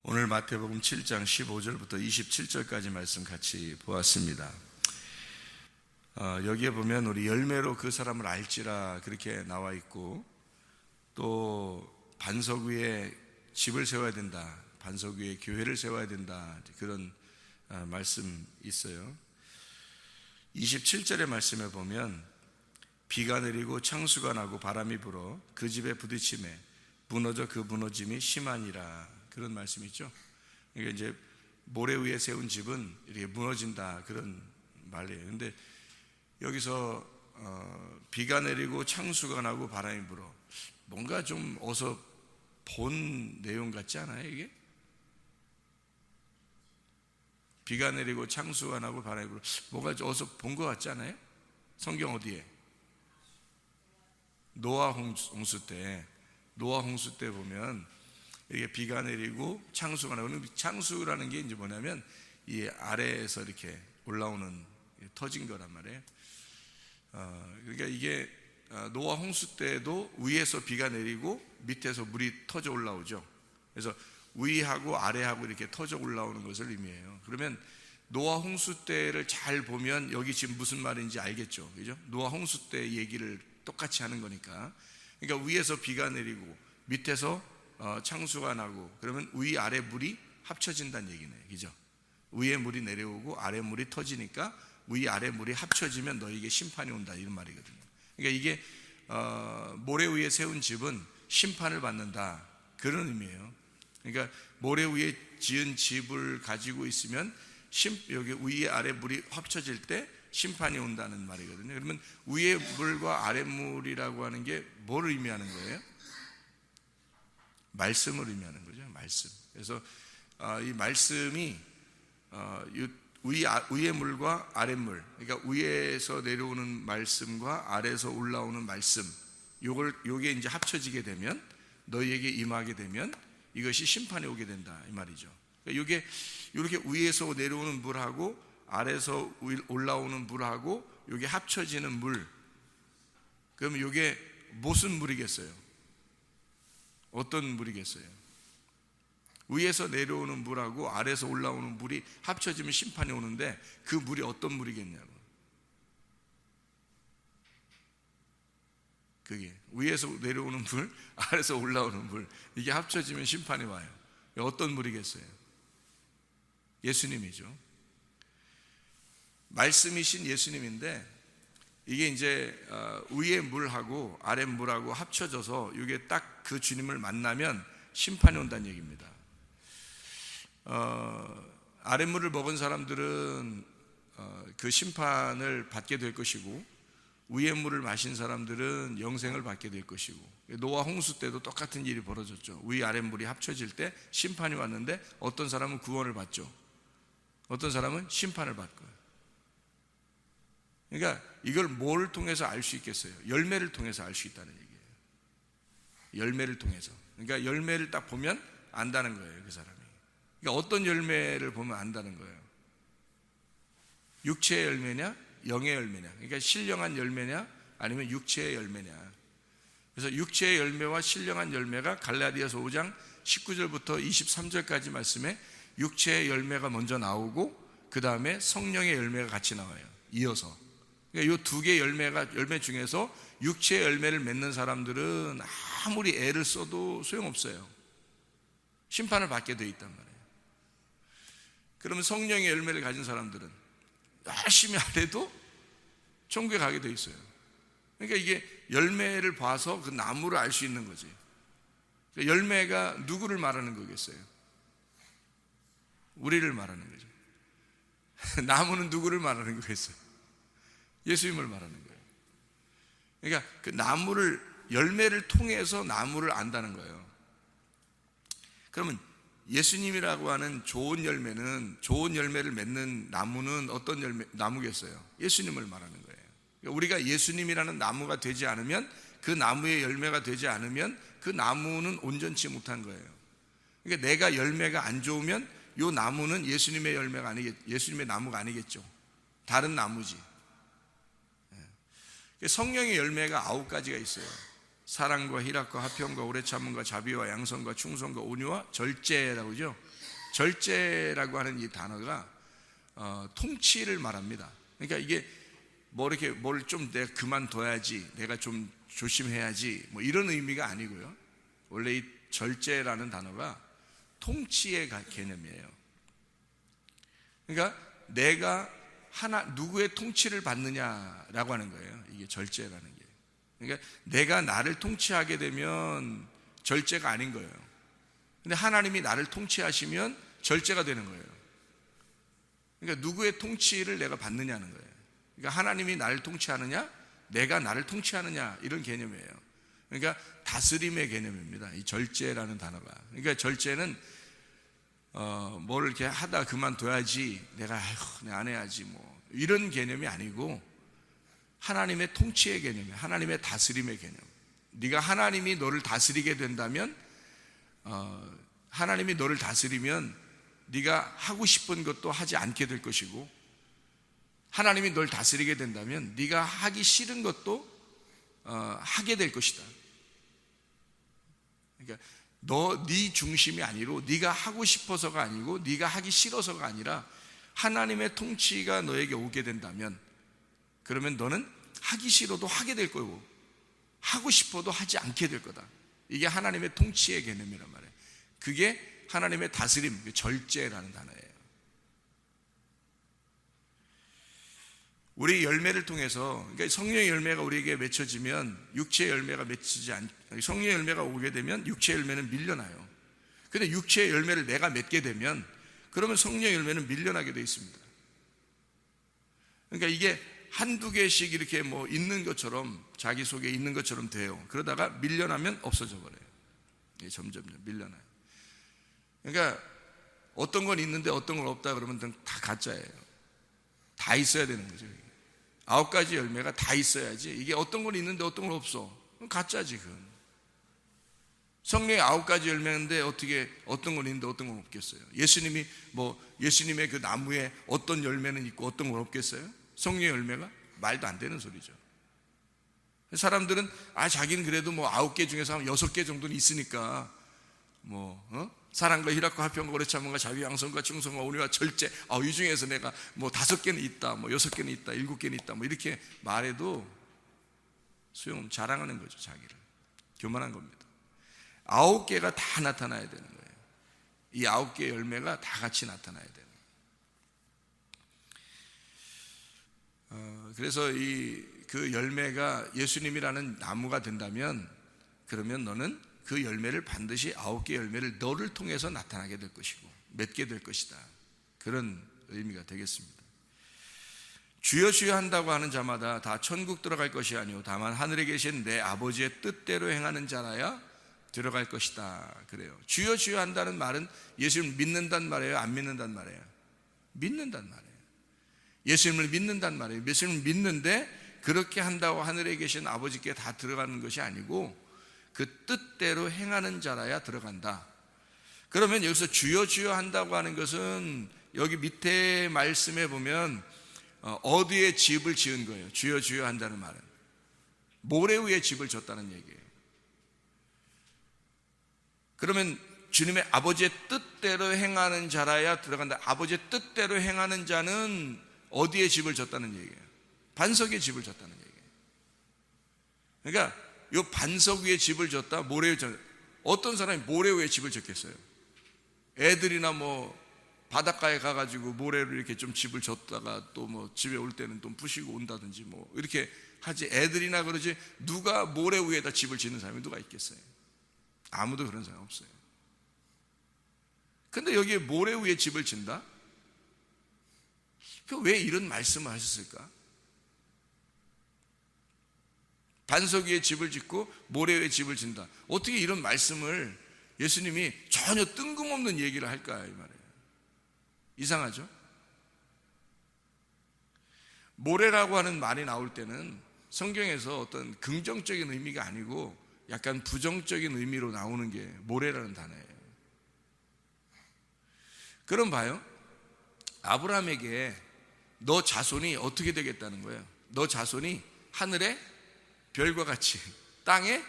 오늘 마태복음 7장 15절부터 27절까지 말씀 같이 보았습니다. 여기에 보면 우리 열매로 그 사람을 알지라 그렇게 나와 있고, 또 반석 위에 집을 세워야 된다, 반석 위에 교회를 세워야 된다, 그런 말씀 있어요. 27절의 말씀에 보면 비가 내리고 창수가 나고 바람이 불어 그 집에 부딪힘에 무너져 그 무너짐이 심하니라, 그런 말씀이 있죠. 이게 이제 모래 위에 세운 집은 이렇게 무너진다, 그런 말이에요. 근데 여기서 비가 내리고 창수가 나고 바람이 불어, 뭔가 좀 어서 본 내용 같지 않아요? 이게 비가 내리고 창수가 나고 바람이 불어, 뭔가 좀 어서 본 것 같지 않아요? 성경 어디에? 노아 홍수 때 보면 이게 비가 내리고 창수가 나고, 창수라는 게 이제 뭐냐면 이 아래에서 이렇게 올라오는, 터진 거란 말이에요. 그러니까 이게 노아 홍수 때도 위에서 비가 내리고 밑에서 물이 터져 올라오죠. 그래서 위하고 아래하고 이렇게 터져 올라오는 것을 의미해요. 그러면 노아 홍수 때를 잘 보면 여기 지금 무슨 말인지 알겠죠, 그죠? 노아 홍수 때 얘기를 똑같이 하는 거니까. 그러니까 위에서 비가 내리고 밑에서 창수가 나고, 그러면 위 아래 물이 합쳐진다는 얘기네요, 그죠? 위에 물이 내려오고 아래 물이 터지니까 위 아래 물이 합쳐지면 너에게 심판이 온다, 이런 말이거든요. 그러니까 이게 모래 위에 세운 집은 심판을 받는다, 그런 의미예요. 그러니까 모래 위에 지은 집을 가지고 있으면 여기 위에 아래 물이 합쳐질 때 심판이 온다는 말이거든요. 그러면 위에 물과 아래 물이라고 하는 게 뭘 의미하는 거예요? 말씀을 의미하는 거죠, 말씀. 그래서 이 말씀이 위의 물과 아래 물, 그러니까 위에서 내려오는 말씀과 아래에서 올라오는 말씀, 요게 이제 합쳐지게 되면, 너희에게 임하게 되면 이것이 심판에 오게 된다, 이 말이죠. 그러니까 요게 이렇게 위에서 내려오는 물하고 아래에서 올라오는 물하고 요게 합쳐지는 물, 그러면 요게 무슨 물이겠어요? 어떤 물이겠어요? 위에서 내려오는 물하고 아래에서 올라오는 물이 합쳐지면 심판이 오는데, 그 물이 어떤 물이겠냐고. 그게 위에서 내려오는 물, 아래에서 올라오는 물, 이게 합쳐지면 심판이 와요. 어떤 물이겠어요? 예수님이죠. 말씀이신 예수님인데, 이게 이제 위에 물하고 아래 물하고 합쳐져서 이게 딱 그 주님을 만나면 심판이 온다는 얘기입니다. 아래 물을 먹은 사람들은 그 심판을 받게 될 것이고, 위에 물을 마신 사람들은 영생을 받게 될 것이고, 노아 홍수 때도 똑같은 일이 벌어졌죠. 위 아래 물이 합쳐질 때 심판이 왔는데, 어떤 사람은 구원을 받죠, 어떤 사람은 심판을 받고요. 그러니까 이걸 뭘 통해서 알 수 있겠어요? 열매를 통해서 알 수 있다는 얘기예요. 열매를 통해서. 그러니까 열매를 딱 보면 안다는 거예요, 그 사람이. 그러니까 어떤 열매를 보면 안다는 거예요? 육체의 열매냐, 영의 열매냐. 그러니까 신령한 열매냐, 아니면 육체의 열매냐. 그래서 육체의 열매와 신령한 열매가 갈라디아서 5장 19절부터 23절까지 말씀에 육체의 열매가 먼저 나오고, 그 다음에 성령의 열매가 같이 나와요, 이어서. 그러니까 이 두 개의 열매 중에서 육체의 열매를 맺는 사람들은 아무리 애를 써도 소용없어요. 심판을 받게 돼 있단 말이에요. 그러면 성령의 열매를 가진 사람들은 열심히 안 해도 천국에 가게 돼 있어요. 그러니까 이게 열매를 봐서 그 나무를 알 수 있는 거지. 열매가 누구를 말하는 거겠어요? 우리를 말하는 거죠. 나무는 누구를 말하는 거겠어요? 예수님을 말하는 거예요. 그러니까 그 나무를, 열매를 통해서 나무를 안다는 거예요. 그러면 예수님이라고 하는 좋은 열매는, 좋은 열매를 맺는 나무는 어떤 나무겠어요? 예수님을 말하는 거예요. 그러니까 우리가 예수님이라는 나무가 되지 않으면, 그 나무의 열매가 되지 않으면 그 나무는 온전치 못한 거예요. 그러니까 내가 열매가 안 좋으면 이 나무는 예수님의 열매가 예수님의 나무가 아니겠죠. 다른 나무지. 성령의 열매가 9가지가 있어요. 사랑과 희락과 화평과 오래 참음과 자비와 양선과 충성과 온유와 절제라고 하죠. 절제라고 하는 이 단어가 통치를 말합니다. 그러니까 이게 뭐 이렇게 뭘 좀 내가 그만둬야지, 내가 좀 조심해야지, 뭐 이런 의미가 아니고요. 원래 이 절제라는 단어가 통치의 개념이에요. 그러니까 내가 누구의 통치를 받느냐라고 하는 거예요. 이게 절제라는 게. 그러니까 내가 나를 통치하게 되면 절제가 아닌 거예요. 근데 하나님이 나를 통치하시면 절제가 되는 거예요. 그러니까 누구의 통치를 내가 받느냐는 거예요. 그러니까 하나님이 나를 통치하느냐, 내가 나를 통치하느냐, 이런 개념이에요. 그러니까 다스림의 개념입니다. 이 절제라는 단어가. 그러니까 절제는 뭘 이렇게 하다 그만둬야지, 내가 안 해야지, 뭐 이런 개념이 아니고 하나님의 통치의 개념이에요. 하나님의 다스림의 개념. 네가 하나님이 너를 다스리게 된다면, 하나님이 너를 다스리면 네가 하고 싶은 것도 하지 않게 될 것이고, 하나님이 널 다스리게 된다면 네가 하기 싫은 것도 하게 될 것이다. 그러니까 네 중심이 아니고, 네가 하고 싶어서가 아니고, 네가 하기 싫어서가 아니라 하나님의 통치가 너에게 오게 된다면, 그러면 너는 하기 싫어도 하게 될 거고, 하고 싶어도 하지 않게 될 거다. 이게 하나님의 통치의 개념이란 말이에요. 그게 하나님의 다스림, 절제라는 단어예요. 우리 열매를 통해서, 그러니까 성령의 열매가 우리에게 맺혀지면 육체의 열매가 성령의 열매가 오게 되면 육체의 열매는 밀려나요. 근데 육체의 열매를 내가 맺게 되면, 그러면 성령의 열매는 밀려나게 되어 있습니다. 그러니까 이게 한두 개씩 이렇게 뭐 있는 것처럼, 자기 속에 있는 것처럼 돼요. 그러다가 밀려나면 없어져 버려요. 이게 점점 밀려나요. 그러니까 어떤 건 있는데 어떤 건 없다 그러면 다 가짜예요. 다 있어야 되는 거죠. 9가지 열매가 다 있어야지. 이게 어떤 건 있는데 어떤 건 없어, 그럼 가짜지. 그건 성령의 9가지 열매인데 어떻게 어떤 건 있는데 어떤 건 없겠어요? 예수님의 그 나무에 어떤 열매는 있고 어떤 건 없겠어요? 성령의 열매가 말도 안 되는 소리죠. 사람들은 자기는 그래도 뭐 9개 중에서 한 6개 정도는 있으니까 사랑과 희락과 화평과 오래 참음과 자비 양선과 충성과 온유와 절제, 이 중에서 내가 뭐 5개는 있다, 뭐 6개는 있다, 7개는 있다, 뭐 이렇게 말해도 소용, 자랑하는 거죠. 자기를 교만한 겁니다. 9개가 다 나타나야 되는 거예요. 이 9개의 열매가 다 같이 나타나야 되는 거예요. 그래서 그 열매가 예수님이라는 나무가 된다면, 그러면 너는 그 열매를 반드시 9개의 열매를 너를 통해서 나타나게 될 것이고 맺게 될 것이다. 그런 의미가 되겠습니다. 주여 주여 한다고 하는 자마다 다 천국 들어갈 것이 아니오 다만 하늘에 계신 내 아버지의 뜻대로 행하는 자라야 들어갈 것이다. 그래요. 주여 주여 한다는 말은 예수님을 믿는단 말이에요, 안 믿는단 말이에요? 믿는단 말이에요. 예수님을 믿는단 말이에요. 예수님을 믿는데 그렇게 한다고 하늘에 계신 아버지께 다 들어가는 것이 아니고 그 뜻대로 행하는 자라야 들어간다. 그러면 여기서 주여 주여 한다고 하는 것은 여기 밑에 말씀에 보면 어디에 집을 지은 거예요? 주여 주여 한다는 말은 모래 위에 집을 졌다는 얘기예요. 그러면 주님의 아버지의 뜻대로 행하는 자라야 들어간다. 아버지의 뜻대로 행하는 자는 어디에 집을 졌다는 얘기예요? 반석에 집을 졌다는 얘기예요. 그러니까 이 반석 위에 집을 졌다, 모래 위에 졌다. 어떤 사람이 모래 위에 집을 졌겠어요? 애들이나 뭐 바닷가에 가가지고 모래로 이렇게 좀 집을 졌다가 또 뭐 집에 올 때는 좀 부시고 온다든지 뭐 이렇게 하지. 애들이나 그러지. 누가 모래 위에다 집을 짓는 사람이 누가 있겠어요? 아무도 그런 사람 없어요. 근데 여기에 모래 위에 집을 짓는다? 왜 이런 말씀을 하셨을까? 반석 위에 집을 짓고 모래 위에 집을 짓는다. 어떻게 이런 말씀을 예수님이 전혀 뜬금없는 얘기를 할까, 이 말이에요. 이상하죠? 모래라고 하는 말이 나올 때는 성경에서 어떤 긍정적인 의미가 아니고 약간 부정적인 의미로 나오는 게 모래라는 단어예요. 그럼 봐요. 아브라함에게 너 자손이 어떻게 되겠다는 거예요? 너 자손이 하늘의 별과 같이 땅의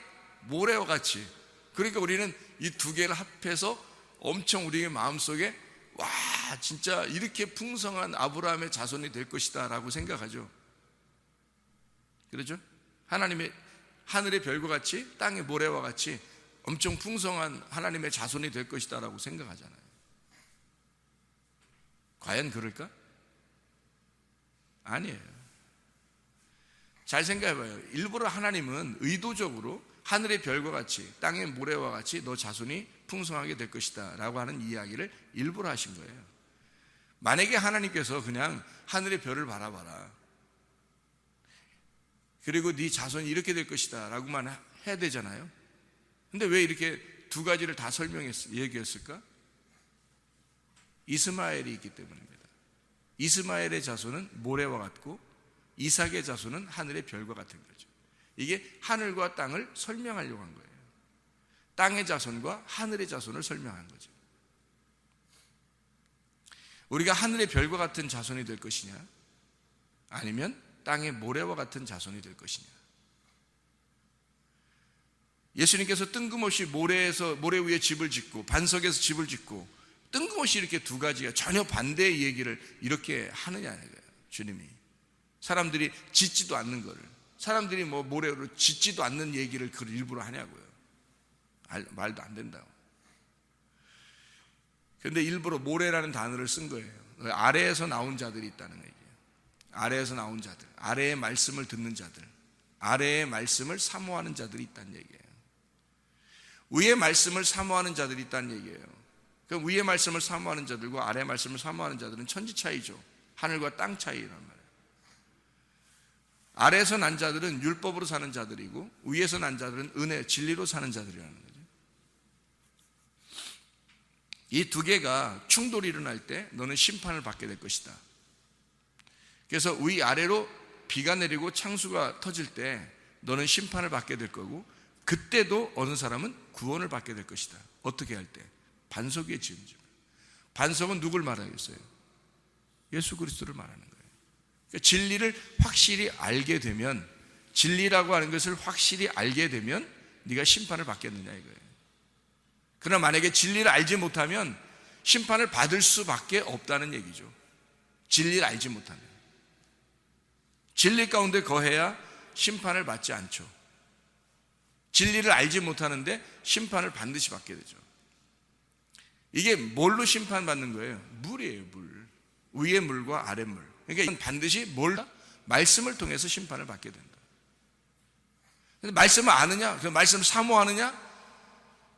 모래와 같이. 그러니까 우리는 이 두 개를 합해서 엄청 우리의 마음속에 와, 진짜 이렇게 풍성한 아브라함의 자손이 될 것이다 라고 생각하죠. 그렇죠? 하나님의 하늘의 별과 같이 땅의 모래와 같이 엄청 풍성한 하나님의 자손이 될 것이다 라고 생각하잖아요. 과연 그럴까? 아니에요. 잘 생각해봐요. 일부러 하나님은 의도적으로 하늘의 별과 같이 땅의 모래와 같이 너 자손이 풍성하게 될 것이다 라고 하는 이야기를 일부러 하신 거예요. 만약에 하나님께서 그냥 하늘의 별을 바라봐라, 그리고 네 자손이 이렇게 될 것이다 라고만 해야 되잖아요. 근데 왜 이렇게 두 가지를 다 얘기했을까? 이스마엘이 있기 때문입니다. 이스마엘의 자손은 모래와 같고 이삭의 자손은 하늘의 별과 같은 거죠. 이게 하늘과 땅을 설명하려고 한 거예요. 땅의 자손과 하늘의 자손을 설명한 거죠. 우리가 하늘의 별과 같은 자손이 될 것이냐, 아니면 땅의 모래와 같은 자손이 될 것이냐. 예수님께서 뜬금없이 모래 위에 집을 짓고 반석에서 집을 짓고 뜬금없이 이렇게 두 가지가 전혀 반대의 얘기를 이렇게 하느냐는 거예요. 주님이 사람들이 짓지도 않는 거를, 사람들이 뭐 모래로 짓지도 않는 얘기를 그걸 일부러 하냐고요. 말도 안 된다고. 그런데 일부러 모래라는 단어를 쓴 거예요. 아래에서 나온 자들이 있다는 얘기예요. 아래에서 나온 자들, 아래의 말씀을 듣는 자들, 아래의 말씀을 사모하는 자들이 있다는 얘기예요. 위의 말씀을 사모하는 자들이 있다는 얘기예요. 그럼 위의 말씀을 사모하는 자들과 아래의 말씀을 사모하는 자들은 천지 차이죠. 하늘과 땅 차이란 말이에요. 아래에서 난 자들은 율법으로 사는 자들이고 위에서 난 자들은 은혜, 진리로 사는 자들이라는 거죠. 이 두 개가 충돌이 일어날 때 너는 심판을 받게 될 것이다. 그래서 위아래로 비가 내리고 창수가 터질 때 너는 심판을 받게 될 거고, 그때도 어느 사람은 구원을 받게 될 것이다. 어떻게 할 때? 반석 위에 지은 집. 반석은 누굴 말하겠어요? 예수 그리스도를 말하는 거예요. 그러니까 진리를 확실히 알게 되면, 진리라고 하는 것을 확실히 알게 되면 네가 심판을 받겠느냐 이거예요. 그러나 만약에 진리를 알지 못하면 심판을 받을 수밖에 없다는 얘기죠. 진리를 알지 못하면. 진리 가운데 거해야 심판을 받지 않죠. 진리를 알지 못하는데 심판을 반드시 받게 되죠. 이게 뭘로 심판받는 거예요? 물이에요, 물. 위의 물과 아래 물. 그러니까 반드시 말씀을 통해서 심판을 받게 된다. 근데 말씀을 아느냐? 그 말씀을 사모하느냐?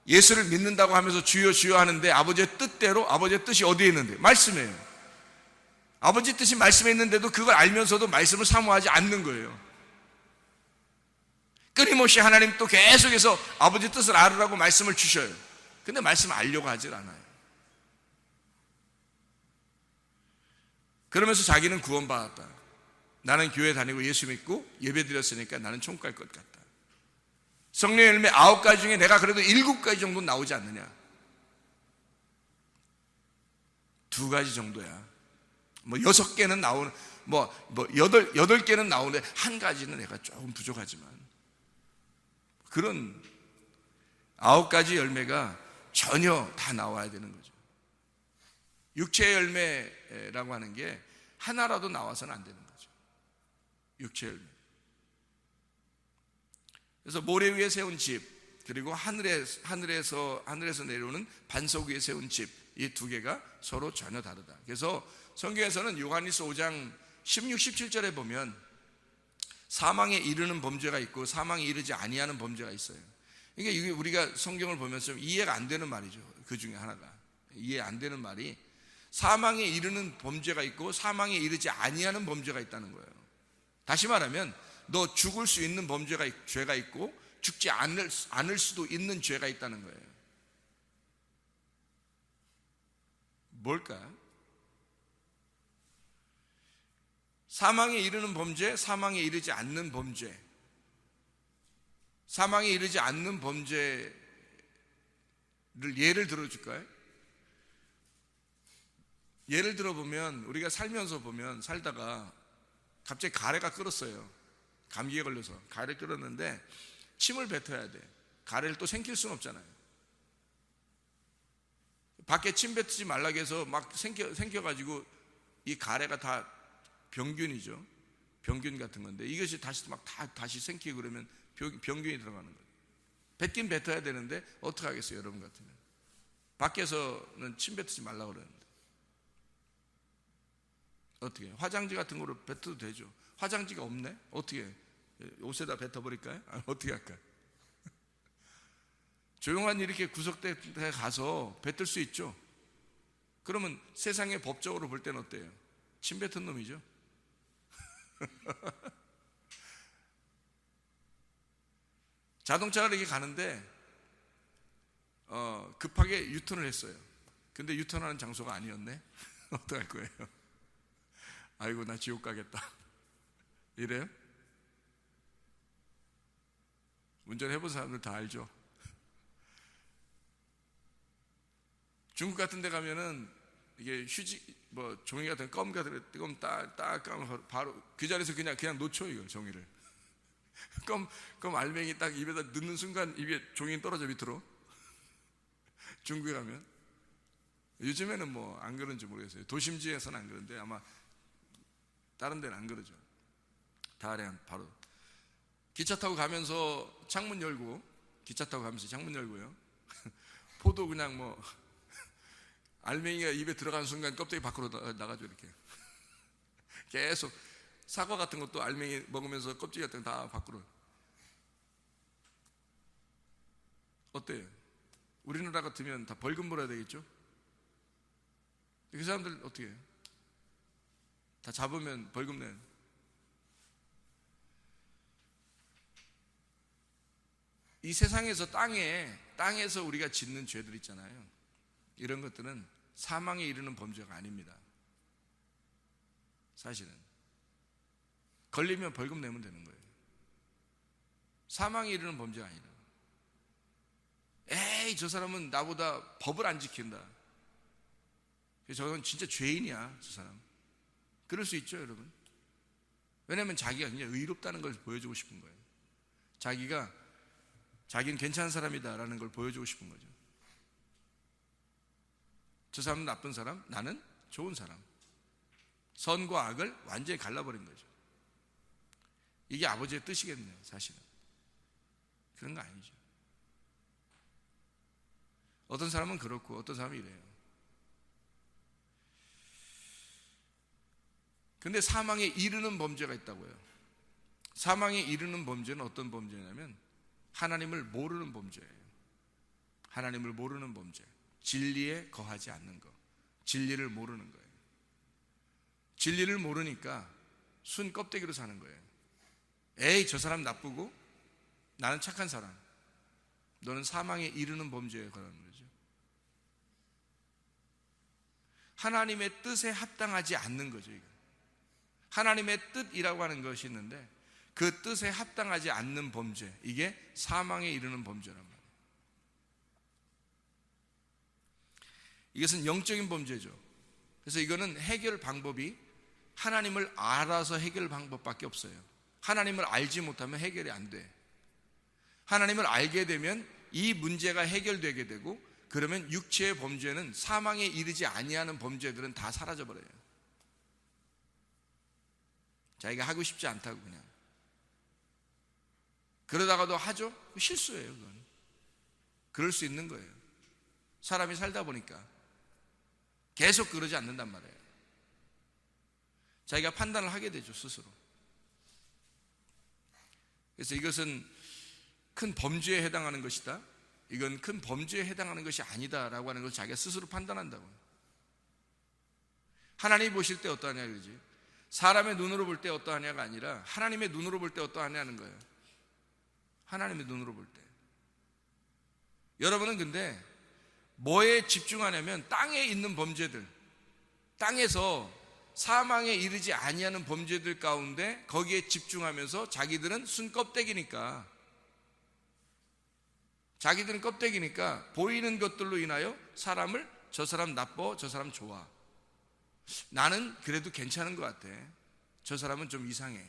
예수를 믿는다고 하면서 주여 주여 하는데 아버지의 뜻대로, 아버지의 뜻이 어디에 있는데? 말씀이에요. 아버지 뜻이 말씀에 있는데도 그걸 알면서도 말씀을 사모하지 않는 거예요. 끊임없이 하나님 또 계속해서 아버지 뜻을 알으라고 말씀을 주셔요. 근데 말씀을 알려고 하질 않아요. 그러면서 자기는 구원받았다. 나는 교회 다니고 예수 믿고 예배 드렸으니까 나는 천국 갈 것 같다. 성령의 열매 9가지 중에 내가 그래도 7가지 정도 나오지 않느냐. 2가지 정도야. 뭐 6개는 나오는, 뭐 8개는 나오는데 1가지는 내가 조금 부족하지만, 그런 9가지 열매가 전혀 다 나와야 되는 거죠. 육체의 열매라고 하는 게 하나라도 나와서는 안 되는 거죠. 육체의 열매. 그래서 모래 위에 세운 집, 그리고 하늘에서 내려오는 반석 위에 세운 집, 이 두 개가 서로 전혀 다르다. 그래서 성경에서는 요한일서 5장 16, 17절에 보면 사망에 이르는 범죄가 있고 사망에 이르지 아니하는 범죄가 있어요. 그러니까 이게 우리가 성경을 보면서 좀 이해가 안 되는 말이죠. 그 중에 하나가 이해 안 되는 말이, 사망에 이르는 범죄가 있고 사망에 이르지 아니하는 범죄가 있다는 거예요. 다시 말하면 너 죽을 수 있는 죄가 있고 죽지 않을 수도 있는 죄가 있다는 거예요. 뭘까? 사망에 이르는 범죄, 사망에 이르지 않는 범죄. 사망에 이르지 않는 범죄를 예를 들어줄까요? 예를 들어보면 우리가 살다가 갑자기 가래가 끓었어요. 감기에 걸려서 가래 끓었는데 침을 뱉어야 돼. 가래를 또 생길 수는 없잖아요. 밖에 침 뱉지 말라고 해서 막 생겨가지고 이 가래가 다 병균이죠. 병균 같은 건데 이것이 다시 막 다시 생기고 그러면 병균이 들어가는 거예요. 뱉긴 뱉어야 되는데 어떻게 하겠어요, 여러분 같으면. 밖에서는 침 뱉지 말라고 그러는데 어떻게 해요? 화장지 같은 거로 뱉어도 되죠. 화장지가 없네? 어떻게 해요? 옷에다 뱉어버릴까요? 어떻게 할까요? 조용한 이렇게 구석대 가서 뱉을 수 있죠. 그러면 세상의 법적으로 볼 때는 어때요? 침 뱉은 놈이죠. 자동차가 이렇게 가는데 급하게 유턴을 했어요. 근데 유턴하는 장소가 아니었네. 어떡할 거예요? 아이고 나 지옥 가겠다 이래요? 운전해본 사람들 다 알죠. 중국 같은 데 가면은 이게 휴지 뭐 종이 같은 껌 같은 껌 딱 까면 바로 그 자리에서 그냥 놓쳐. 이거 종이를 껌 알맹이 딱 입에다 넣는 순간 입에 종이 떨어져 밑으로. 중국에 가면 요즘에는 뭐 안 그런지 모르겠어요. 도심지에서는 안 그런데 아마 다른 데는 안 그러죠. 다 그냥 바로 기차 타고 가면서 창문 열고 창문 열고요. 포도 그냥 뭐 알맹이가 입에 들어가는 순간 껍데기 밖으로 나가죠. 이렇게 계속 사과 같은 것도 알맹이 먹으면서 껍질 같은 거 다 밖으로. 어때요? 우리나라 같으면 다 벌금 물어야 되겠죠? 그 사람들 어떻게 해요? 다 잡으면 벌금 내는. 이 세상에서 땅에서 우리가 짓는 죄들 있잖아요. 이런 것들은 사망에 이르는 범죄가 아닙니다. 사실은 걸리면 벌금 내면 되는 거예요. 사망에 이르는 범죄가 아니라 에이 저 사람은 나보다 법을 안 지킨다, 저건 진짜 죄인이야 저 사람, 그럴 수 있죠 여러분. 왜냐하면 자기가 그냥 의롭다는 걸 보여주고 싶은 거예요. 자기는 괜찮은 사람이다 라는 걸 보여주고 싶은 거죠. 저 사람은 나쁜 사람, 나는 좋은 사람. 선과 악을 완전히 갈라버린 거죠. 이게 아버지의 뜻이겠네요. 사실은 그런 거 아니죠. 어떤 사람은 그렇고 어떤 사람은 이래요. 근데 사망에 이르는 범죄가 있다고요. 사망에 이르는 범죄는 어떤 범죄냐면 하나님을 모르는 범죄예요. 하나님을 모르는 범죄, 진리에 거하지 않는 것, 진리를 모르는 거예요. 진리를 모르니까 순 껍데기로 사는 거예요. 에이 저 사람 나쁘고 나는 착한 사람, 너는 사망에 이르는 범죄에 관한 거죠. 하나님의 뜻에 합당하지 않는 거죠. 이거 하나님의 뜻이라고 하는 것이 있는데 그 뜻에 합당하지 않는 범죄, 이게 사망에 이르는 범죄란 말이에요. 이것은 영적인 범죄죠. 그래서 이거는 해결 방법이 하나님을 알아서 해결 방법밖에 없어요. 하나님을 알지 못하면 해결이 안 돼. 하나님을 알게 되면 이 문제가 해결되게 되고, 그러면 육체의 범죄는, 사망에 이르지 아니하는 범죄들은 다 사라져버려요. 자기가 하고 싶지 않다고 그냥 그러다가도 하죠? 실수예요. 그건 그럴 수 있는 거예요. 사람이 살다 보니까 계속 그러지 않는단 말이에요. 자기가 판단을 하게 되죠, 스스로. 그래서 이것은 큰 범죄에 해당하는 것이다, 이건 큰 범죄에 해당하는 것이 아니다라고 하는 것을 자기가 스스로 판단한다고요. 하나님이 보실 때 어떠하냐 그러지. 사람의 눈으로 볼 때 어떠하냐가 아니라 하나님의 눈으로 볼 때 어떠하냐는 거예요. 하나님의 눈으로 볼 때. 여러분은 근데 뭐에 집중하냐면 땅에 있는 범죄들, 땅에서 사망에 이르지 아니하는 범죄들 가운데 거기에 집중하면서 자기들은 순 껍데기니까, 자기들은 껍데기니까 보이는 것들로 인하여 사람을, 저 사람 나빠, 저 사람 좋아, 나는 그래도 괜찮은 것 같아, 저 사람은 좀 이상해,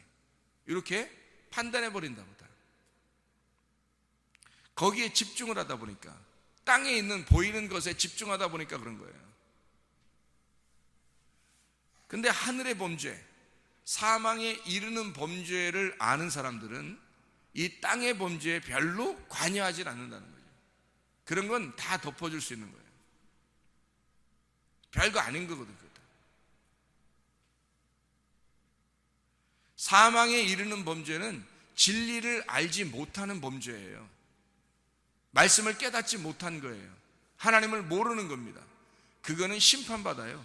이렇게 판단해 버린다 보다. 거기에 집중을 하다 보니까, 땅에 있는 보이는 것에 집중하다 보니까 그런 거예요. 근데 하늘의 범죄, 사망에 이르는 범죄를 아는 사람들은 이 땅의 범죄에 별로 관여하지 않는다는 거죠. 그런 건 다 덮어줄 수 있는 거예요. 별거 아닌 거거든요. 사망에 이르는 범죄는 진리를 알지 못하는 범죄예요. 말씀을 깨닫지 못한 거예요. 하나님을 모르는 겁니다. 그거는 심판받아요.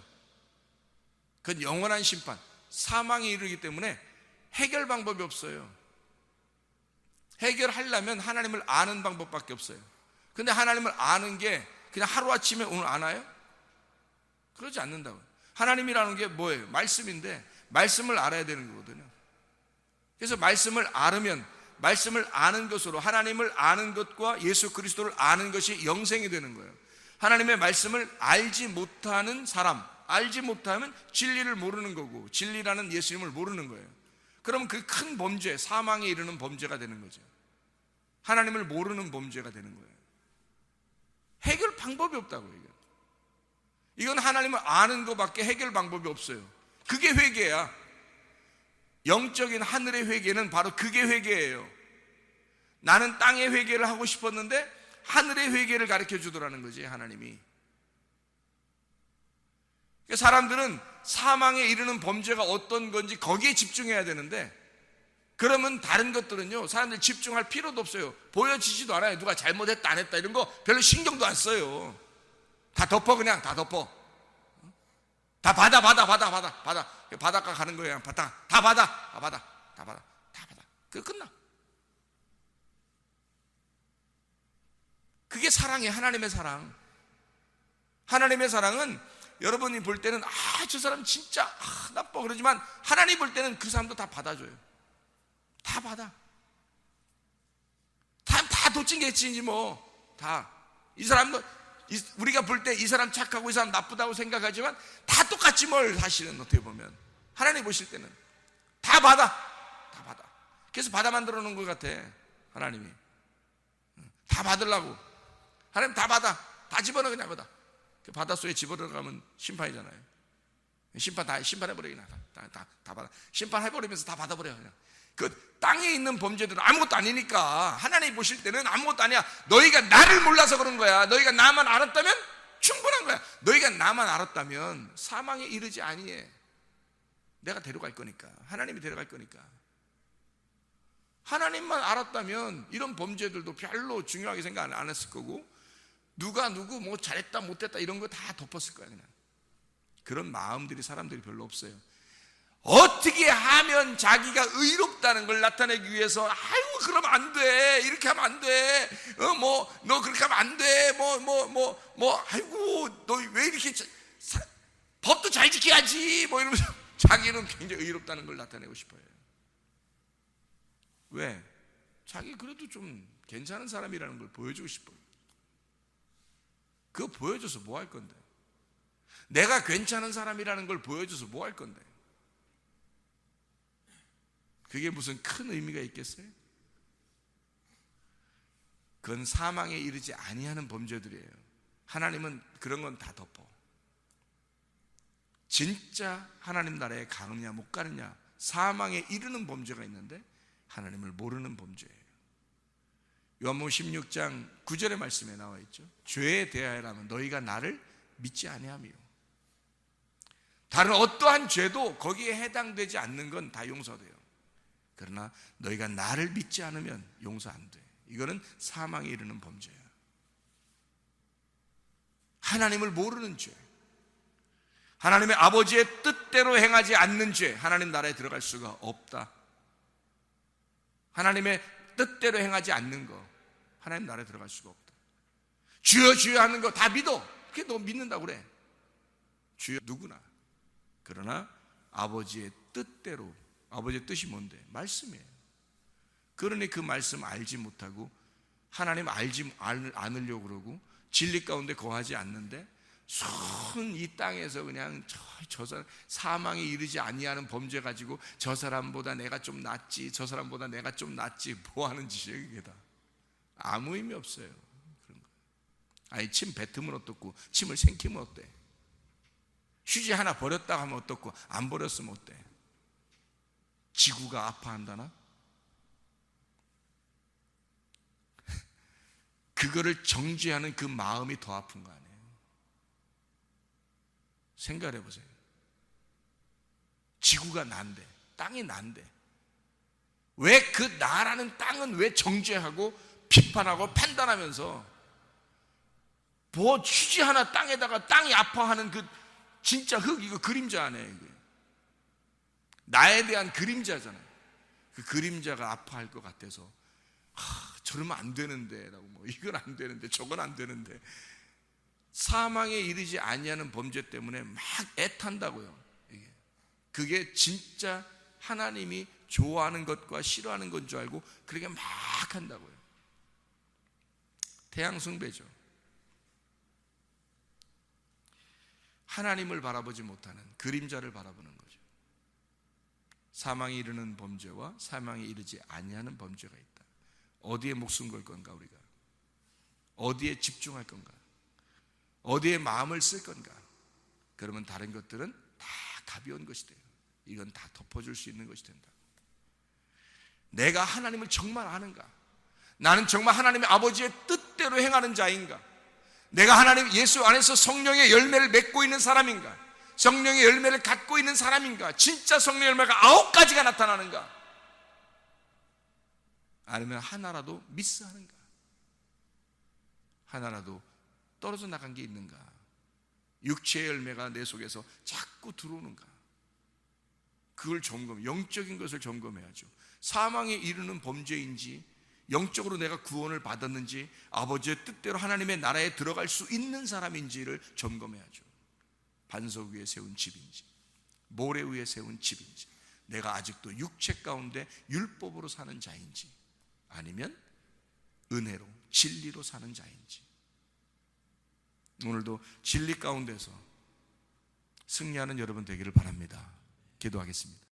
그건 영원한 심판, 사망에 이르기 때문에 해결 방법이 없어요. 해결하려면 하나님을 아는 방법밖에 없어요. 근데 하나님을 아는 게 그냥 하루아침에 오늘 아나요? 그러지 않는다고요. 하나님이라는 게 뭐예요? 말씀인데 말씀을 알아야 되는 거거든요. 그래서 말씀을 알으면 말씀을 아는 것으로 하나님을 아는 것과 예수 그리스도를 아는 것이 영생이 되는 거예요. 하나님의 말씀을 알지 못하는 사람, 알지 못하면 진리를 모르는 거고, 진리라는 예수님을 모르는 거예요. 그러면 그 큰 범죄, 사망에 이르는 범죄가 되는 거죠. 하나님을 모르는 범죄가 되는 거예요. 해결 방법이 없다고요. 이건 하나님을 아는 것밖에 해결 방법이 없어요. 그게 회개야. 영적인 하늘의 회개는 바로 그게 회개예요. 나는 땅의 회개를 하고 싶었는데 하늘의 회개를 가르쳐 주더라는 거지, 하나님이. 사람들은 사망에 이르는 범죄가 어떤 건지 거기에 집중해야 되는데, 그러면 다른 것들은요, 사람들 집중할 필요도 없어요. 보여지지도 않아요. 누가 잘못했다 안 했다 이런 거 별로 신경도 안 써요. 다 덮어, 그냥 다 덮어. 다 받아. 바닷가 가는 거예요. 다 받아. 그게 끝나. 그게 사랑이에요. 하나님의 사랑. 하나님의 사랑은 여러분이 볼 때는 저 사람 진짜 나빠 그러지만, 하나님 볼 때는 그 사람도 다 받아줘요. 다 받아. 다 도찐개치인지 뭐. 다. 이 사람도 우리가 볼 때 이 사람 착하고 이 사람 나쁘다고 생각하지만 다 똑같지 뭘. 사실은 어떻게 보면 하나님 보실 때는 다 받아. 그래서 받아 만들어 놓은 것 같아. 하나님이 다 받으려고. 하나님 다 받아. 다 집어넣어. 그냥 받아. 그 바닷속에 집어넣어가면 심판이잖아요. 심판해버리긴 다 받아. 심판해버리면서 다 받아버려. 그냥 그 땅에 있는 범죄들은 아무것도 아니니까, 하나님 보실 때는 아무것도 아니야. 너희가 나를 몰라서 그런 거야. 너희가 나만 알았다면 충분한 거야. 너희가 나만 알았다면 사망에 이르지 아니해. 내가 데려갈 거니까. 하나님이 데려갈 거니까. 하나님만 알았다면 이런 범죄들도 별로 중요하게 생각 안 했을 거고, 누가 누구 뭐 잘했다 못했다 이런 거 다 덮었을 거야. 그냥 그런 마음들이 사람들이 별로 없어요. 어떻게 하면 자기가 의롭다는 걸 나타내기 위해서, 아이고 그러면 안 돼, 이렇게 하면 안 돼, 너 그렇게 하면 안 돼, 아이고 너 왜 이렇게 법도 잘 지켜야지 뭐 이러면서 자기는 굉장히 의롭다는 걸 나타내고 싶어요. 왜? 자기 그래도 좀 괜찮은 사람이라는 걸 보여주고 싶어요. 그거 보여줘서 뭐 할 건데? 내가 괜찮은 사람이라는 걸 보여줘서 뭐 할 건데? 그게 무슨 큰 의미가 있겠어요? 그건 사망에 이르지 아니하는 범죄들이에요. 하나님은 그런 건 다 덮어. 진짜 하나님 나라에 가느냐 못 가느냐, 사망에 이르는 범죄가 있는데 하나님을 모르는 범죄예요. 요한복음 16장 9절의 말씀에 나와 있죠. 죄에 대하여라면 너희가 나를 믿지 아니하며. 다른 어떠한 죄도 거기에 해당되지 않는 건 다 용서돼요. 그러나 너희가 나를 믿지 않으면 용서 안 돼. 이거는 사망에 이르는 범죄야. 하나님을 모르는 죄, 하나님의 아버지의 뜻대로 행하지 않는 죄, 하나님 나라에 들어갈 수가 없다. 하나님의 뜻대로 행하지 않는 거, 하나님 나라에 들어갈 수가 없다. 주여 주여 하는 거 다 믿어. 그게 너 믿는다고 그래. 주여 누구나. 그러나 아버지의 뜻대로, 아버지의 뜻이 뭔데? 말씀이에요. 그러니 그 말씀 알지 못하고 하나님 알지 않으려고 그러고 진리 가운데 거하지 않는데, 순 이 땅에서 그냥 저 사람 사망에 이르지 아니하는 범죄 가지고 저 사람보다 내가 좀 낫지, 저 사람보다 내가 좀 낫지, 뭐 하는 짓이에요 그게 다. 아무 의미 없어요. 그런 거. 아니 침 뱉으면 어떻고 침을 생기면 어때? 휴지 하나 버렸다 하면 어떻고 안 버렸으면 어때? 지구가 아파한다나? 그거를 정죄하는 그 마음이 더 아픈 거 아니에요? 생각해 보세요. 지구가 난데, 땅이 난데, 왜 그 나라는 땅은 왜 정죄하고 비판하고 판단하면서 뭐 휴지 하나 땅에다가 땅이 아파하는 그 진짜 흙, 이거 그림자 아니에요? 이게. 나에 대한 그림자잖아요. 그 그림자가 아파할 것 같아서 저러면 안 되는데 라고, 뭐 이건 안 되는데 저건 안 되는데, 사망에 이르지 아니하는 범죄 때문에 막 애탄다고요. 이게. 그게 진짜 하나님이 좋아하는 것과 싫어하는 건 줄 알고 그렇게 막 한다고요. 태양 숭배죠. 하나님을 바라보지 못하는 그림자를 바라보는 거죠. 사망에 이르는 범죄와 사망에 이르지 아니하는 범죄가 있다. 어디에 목숨 걸 건가 우리가? 어디에 집중할 건가? 어디에 마음을 쓸 건가? 그러면 다른 것들은 다 가벼운 것이 돼요. 이건 다 덮어줄 수 있는 것이 된다. 내가 하나님을 정말 아는가? 나는 정말 하나님의 아버지의 뜻대로 행하는 자인가? 내가 하나님 예수 안에서 성령의 열매를 맺고 있는 사람인가? 성령의 열매를 갖고 있는 사람인가? 진짜 성령의 열매가 9가지가 나타나는가? 아니면 하나라도 미스하는가? 하나라도 떨어져 나간 게 있는가? 육체의 열매가 내 속에서 자꾸 들어오는가? 그걸 영적인 것을 점검해야죠. 사망에 이르는 범죄인지 영적으로 내가 구원을 받았는지 아버지의 뜻대로 하나님의 나라에 들어갈 수 있는 사람인지를 점검해야죠. 반석 위에 세운 집인지 모래 위에 세운 집인지, 내가 아직도 육체 가운데 율법으로 사는 자인지 아니면 은혜로 진리로 사는 자인지, 오늘도 진리 가운데서 승리하는 여러분 되기를 바랍니다. 기도하겠습니다.